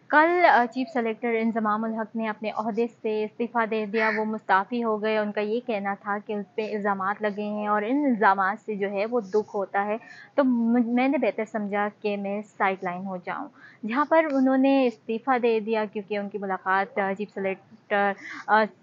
कल chief selector Inzamam ul Haq ने अपने ओहदे से इस्तीफ़ा दे दिया। वो मुस्ताफ़ी हो गए। उनका ये कहना था कि उस पे इल्ज़ामात लगे हैं और इन इल्ज़ामात से जो है वो दुःख होता है। तो मैंने बेहतर समझा कि मैं साइडलाइन हो जाऊँ। जहाँ पर उन्होंने इस्तीफ़ा दे दिया क्योंकि उनकी मुलाकात chief selector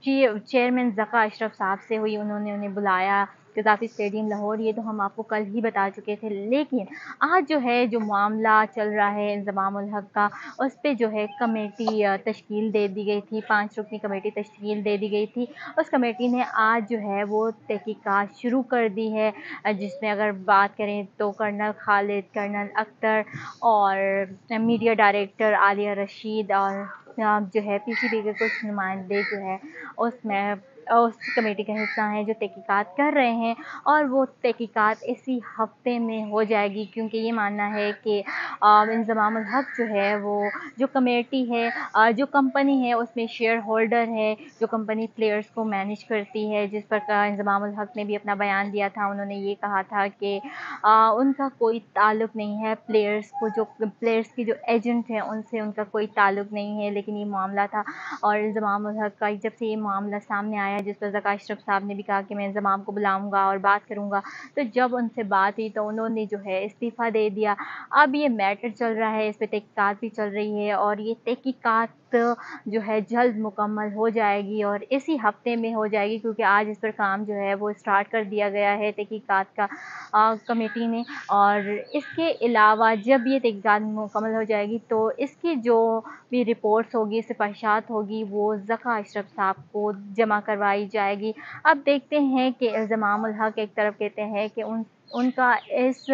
chairman Zaka Ashraf साहब से हुई। उन्होंने उन्हें बुलाया गद्दाफ़ी स्टेडियम लाहौर। ये तो हम आपको कल ही बता चुके थे। लेकिन आज जो है जो मामला चल रहा है इंज़माम उल हक का, उस पे जो है कमेटी तश्कील दे दी गई थी। 5 रुकनी कमेटी तश्कील दे दी गई थी। उस कमेटी ने आज जो है वो तहकीकात शुरू कर दी है, जिसमें अगर बात करें तो कर्नल खालिद, कर्नल अख्तर और मीडिया डायरेक्टर आलिया रशीद और जो है पीसीबी के कुछ नुमाइंदे जो है उसमें उस कमेटी का हिस्सा हैं जो तहकीकात कर रहे हैं। और वो तहकीकात इसी हफ्ते में हो जाएगी क्योंकि ये मानना है कि इंज़माम उल हक जो है वो जो कमेटी है, जो कंपनी है उसमें शेयर होल्डर है, जो कंपनी प्लेयर्स को मैनेज करती है, जिस पर इंज़माम उल हक ने भी अपना बयान दिया था। उन्होंने ये कहा था कि उनका कोई ताल्लुक़ नहीं है प्लेयर्स को, जो प्लेयर्स के जो एजेंट हैं उनसे उनका कोई ताल्लुक़ नहीं है। लेकिन ये मामला था और इंज़माम उल हक का जब से ये मामला सामने आया, जिस पर ज़का अशरफ साहब ने भी कहा कि मैं इंज़माम को बुलाऊँगा और बात करूँगा, तो जब उनसे बात हुई तो उन्होंने जो है इस्तीफ़ा दे दिया। अब ये मैटर चल रहा है, इस पे तहकीकात भी चल रही है और ये तहकीकात जो है जल्द मुकम्मल हो जाएगी और इसी हफ्ते में हो जाएगी क्योंकि आज इस पर काम जो है वो स्टार्ट कर दिया गया है तहकीकात का कमेटी ने। और इसके अलावा जब ये तहकीकात मुकम्मल हो जाएगी तो इसकी जो भी रिपोर्ट्स होगी, सिफारिशात होगी, वो ज़का अशरफ साहब को जमा करवाई जाएगी। अब देखते हैं कि इंज़माम उल हक एक तरफ कहते हैं कि उनका इस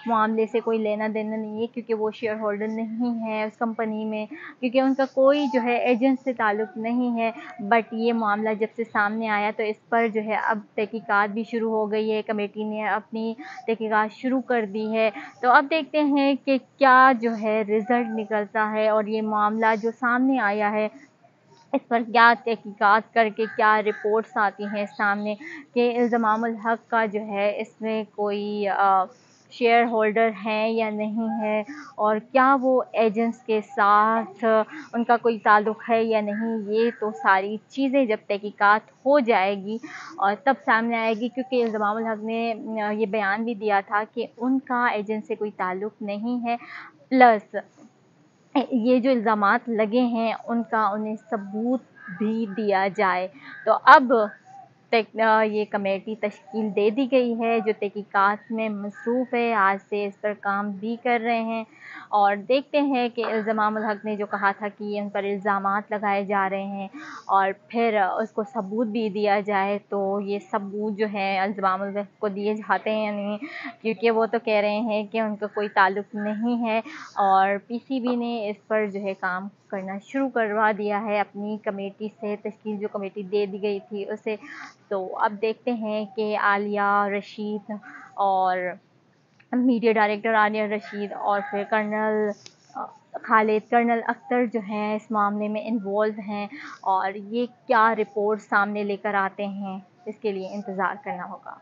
मामले से कोई लेना देना नहीं है क्योंकि वो शेयर होल्डर नहीं है उस कंपनी में, क्योंकि उनका कोई जो है एजेंट से ताल्लुक़ नहीं है। बट ये मामला जब से सामने आया तो इस पर जो है अब तहकीकात भी शुरू हो गई है। कमेटी ने अपनी तहकीकात शुरू कर दी है। तो अब देखते हैं कि क्या जो है रिज़ल्ट निकलता है और ये मामला जो सामने आया है इस पर क्या तहकीकात करके क्या रिपोर्ट्स आती हैं सामने कि इंज़माम उल हक का जो है इसमें कोई शेयर होल्डर हैं या नहीं है और क्या वो एजेंट्स के साथ उनका कोई ताल्लुक़ है या नहीं। ये तो सारी चीज़ें जब तहकीकात हो जाएगी और तब सामने आएगी क्योंकि इंज़माम उल हक ने ये बयान भी दिया था कि उनका एजेंट से कोई ताल्लुक़ नहीं है। प्लस ये जो इल्ज़ामात लगे हैं उनका उन्हें सबूत भी दिया जाए। तो अब ये कमेटी तश्कील दे दी गई है जो तहकीकात में मसरूफ़ है। आज से इस पर काम भी कर रहे हैं और देखते हैं कि इंज़माम उल हक ने जो कहा था कि इन पर इल्ज़ामात लगाए जा रहे हैं और फिर उसको सबूत भी दिया जाए, तो ये सबूत जो है इंज़माम उल हक को दिए जाते हैं या नहीं, क्योंकि वो तो कह रहे हैं कि उनका कोई ताल्लुक़ नहीं है। और पीसीबी ने इस पर जो है काम करना शुरू करवा दिया है अपनी कमेटी से, तश्कील जो कमेटी दे दी गई थी उसे। तो अब देखते हैं कि आलिया रशीद और मीडिया डायरेक्टर आलिया रशीद और फिर कर्नल खालिद, कर्नल अख्तर जो हैं इस मामले में इन्वॉल्व हैं और ये क्या रिपोर्ट सामने लेकर आते हैं, इसके लिए इंतज़ार करना होगा।